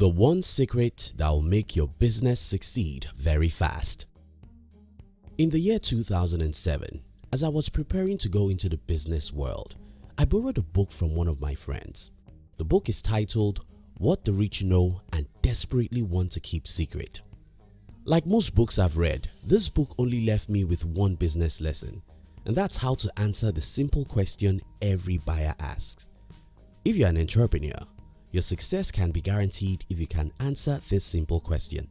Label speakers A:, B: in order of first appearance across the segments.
A: The one secret that will make your business succeed very fast. In the year 2007, as I was preparing to go into the business world, I borrowed a book from one of my friends. The book is titled What the Rich Know and Desperately Want to Keep Secret. Like most books I've read, this book only left me with one business lesson, and that's how to answer the simple question every buyer asks. If you're an entrepreneur, your success can be guaranteed if you can answer this simple question.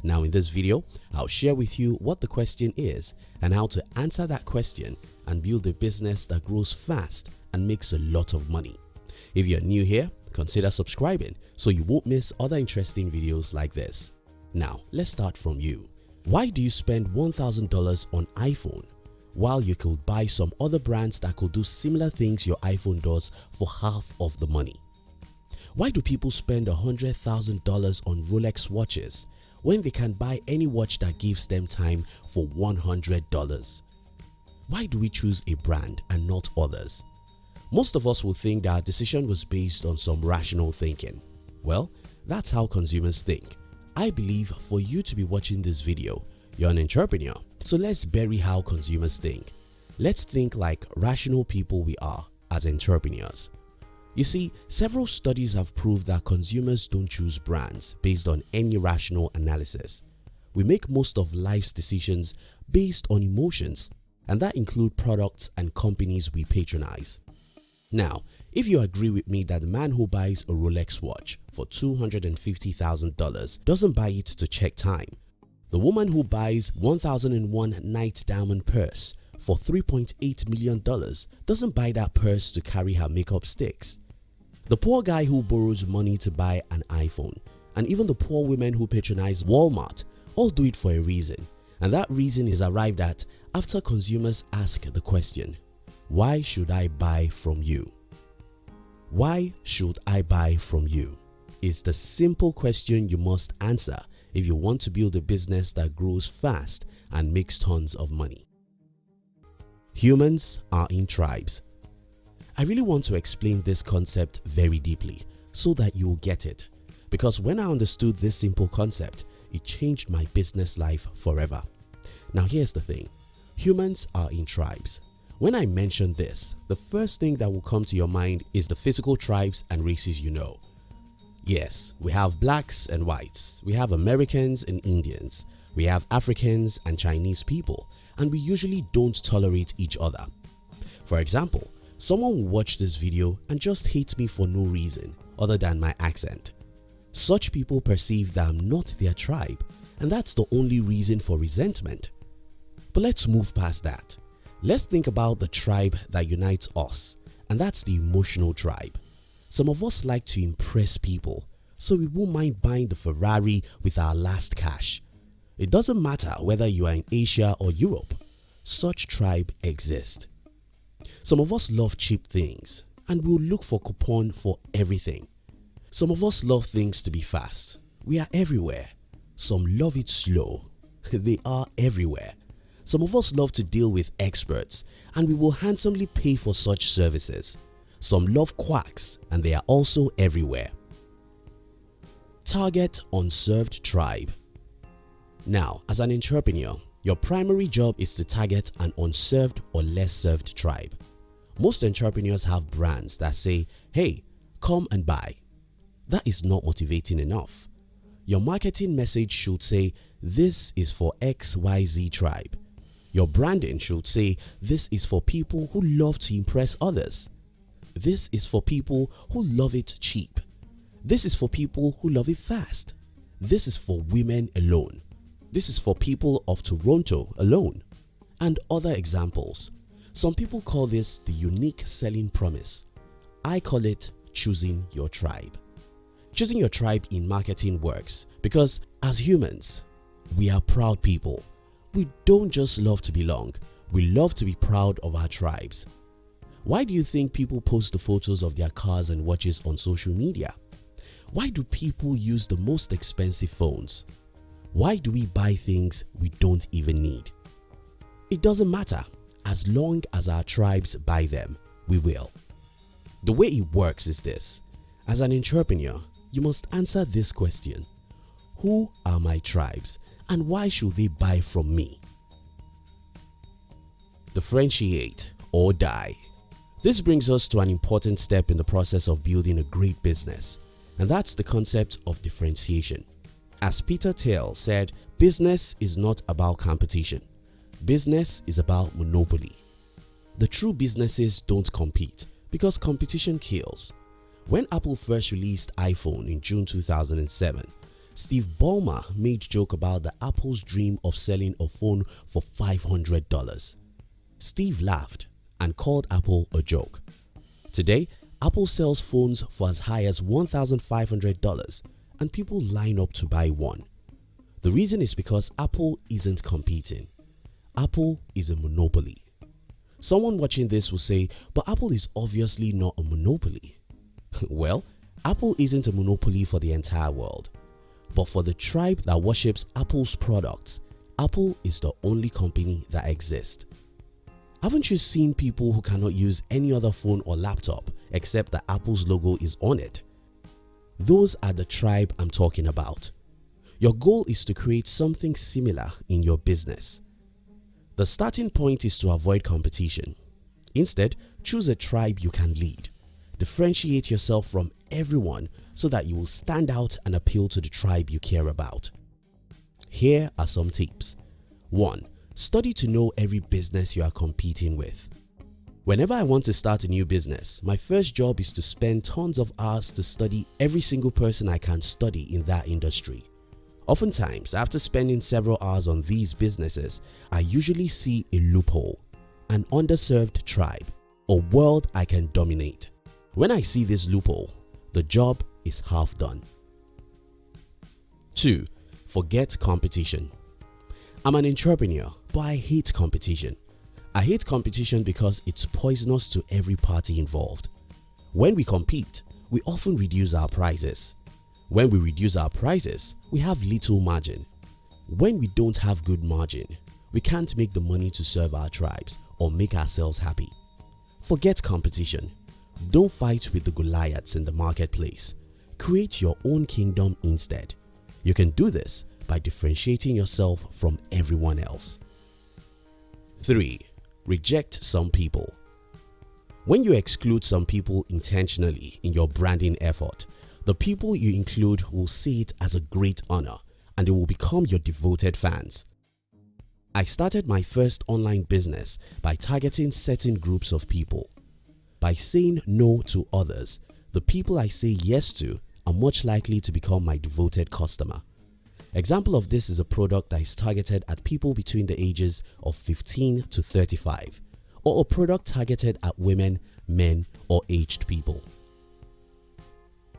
A: Now in this video, I'll share with you what the question is and how to answer that question and build a business that grows fast and makes a lot of money. If you're new here, consider subscribing so you won't miss other interesting videos like this. Now let's start from you. Why do you spend $1,000 on iPhone while you could buy some other brands that could do similar things your iPhone does for half of the money? Why do people spend $100,000 on Rolex watches when they can buy any watch that gives them time for $100? Why do we choose a brand and not others? Most of us will think that our decision was based on some rational thinking. Well, that's how consumers think. I believe for you to be watching this video, you're an entrepreneur. So let's bury how consumers think. Let's think like rational people we are as entrepreneurs. You see, several studies have proved that consumers don't choose brands based on any rational analysis. We make most of life's decisions based on emotions, and that include products and companies we patronize. Now, if you agree with me that the man who buys a Rolex watch for $250,000 doesn't buy it to check time, the woman who buys 1001 night diamond purse for $3.8 million doesn't buy that purse to carry her makeup sticks. The poor guy who borrows money to buy an iPhone, and even the poor women who patronize Walmart, all do it for a reason, and that reason is arrived at after consumers ask the question, why should I buy from you? Why should I buy from you? Is the simple question you must answer if you want to build a business that grows fast and makes tons of money. Humans are in tribes. I really want to explain this concept very deeply so that you will get it, because when I understood this simple concept, it changed my business life forever. Now here's the thing, humans are in tribes. When I mention this, the first thing that will come to your mind is the physical tribes and races you know. Yes, we have blacks and whites, we have Americans and Indians, we have Africans and Chinese people, and we usually don't tolerate each other. For example, someone will watch this video and just hate me for no reason other than my accent. Such people perceive that I'm not their tribe, and that's the only reason for resentment. But let's move past that. Let's think about the tribe that unites us, and that's the emotional tribe. Some of us like to impress people, so we won't mind buying the Ferrari with our last cash. It doesn't matter whether you are in Asia or Europe, such tribe exists. Some of us love cheap things and we'll look for coupon for everything. Some of us love things to be fast. We are everywhere. Some love it slow. They are everywhere. Some of us love to deal with experts and we will handsomely pay for such services. Some love quacks and they are also everywhere. Target unserved tribe. Now, as an entrepreneur, your primary job is to target an unserved or less served tribe. Most entrepreneurs have brands that say, hey, come and buy. That is not motivating enough. Your marketing message should say, this is for XYZ tribe. Your branding should say, this is for people who love to impress others. This is for people who love it cheap. This is for people who love it fast. This is for women alone. This is for people of Toronto alone, and other examples. Some people call this the unique selling promise. I call it choosing your tribe. Choosing your tribe in marketing works because as humans, we are proud people. We don't just love to belong, we love to be proud of our tribes. Why do you think people post the photos of their cars and watches on social media? Why do people use the most expensive phones? Why do we buy things we don't even need? It doesn't matter. As long as our tribes buy them, we will. The way it works is this. As an entrepreneur, you must answer this question: who are my tribes and why should they buy from me? Differentiate or die. This brings us to an important step in the process of building a great business, and that's the concept of differentiation. As Peter Thiel said, business is not about competition. Business is about monopoly. The true businesses don't compete because competition kills. When Apple first released iPhone in June 2007, Steve Ballmer made joke about the Apple's dream of selling a phone for $500. Steve laughed and called Apple a joke. Today, Apple sells phones for as high as $1,500 and people line up to buy one. The reason is because Apple isn't competing. Apple is a monopoly. Someone watching this will say, but Apple is obviously not a monopoly. Well, Apple isn't a monopoly for the entire world, but for the tribe that worships Apple's products, Apple is the only company that exists. Haven't you seen people who cannot use any other phone or laptop except that Apple's logo is on it? Those are the tribe I'm talking about. Your goal is to create something similar in your business. The starting point is to avoid competition. Instead, choose a tribe you can lead. Differentiate yourself from everyone so that you will stand out and appeal to the tribe you care about. Here are some tips. 1. Study to know every business you are competing with. Whenever I want to start a new business, my first job is to spend tons of hours to study every single person I can study in that industry. Oftentimes, after spending several hours on these businesses, I usually see a loophole, an underserved tribe, a world I can dominate. When I see this loophole, the job is half done. 2. Forget competition. I'm an entrepreneur, but I hate competition. I hate competition because it's poisonous to every party involved. When we compete, we often reduce our prices. When we reduce our prices, we have little margin. When we don't have good margin, we can't make the money to serve our tribes or make ourselves happy. Forget competition. Don't fight with the Goliaths in the marketplace. Create your own kingdom instead. You can do this by differentiating yourself from everyone else. 3. Reject some people. When you exclude some people intentionally in your branding effort, the people you include will see it as a great honor and they will become your devoted fans. I started my first online business by targeting certain groups of people. By saying no to others, the people I say yes to are much likely to become my devoted customer. Example of this is a product that is targeted at people between the ages of 15 to 35, or a product targeted at women, men, or aged people.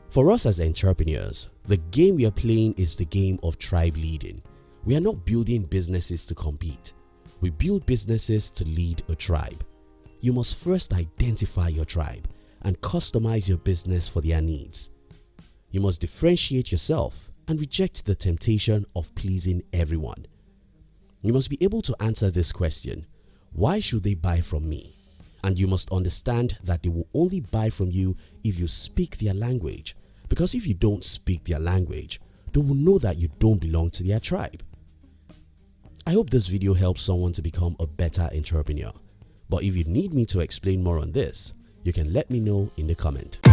A: For us as entrepreneurs, the game we are playing is the game of tribe leading. We are not building businesses to compete. We build businesses to lead a tribe. You must first identify your tribe and customize your business for their needs. You must differentiate yourself and reject the temptation of pleasing everyone. You must be able to answer this question: why should they buy from me? And you must understand that they will only buy from you if you speak their language, because if you don't speak their language, they will know that you don't belong to their tribe. I hope this video helps someone to become a better entrepreneur. But if you need me to explain more on this, you can let me know in the comment.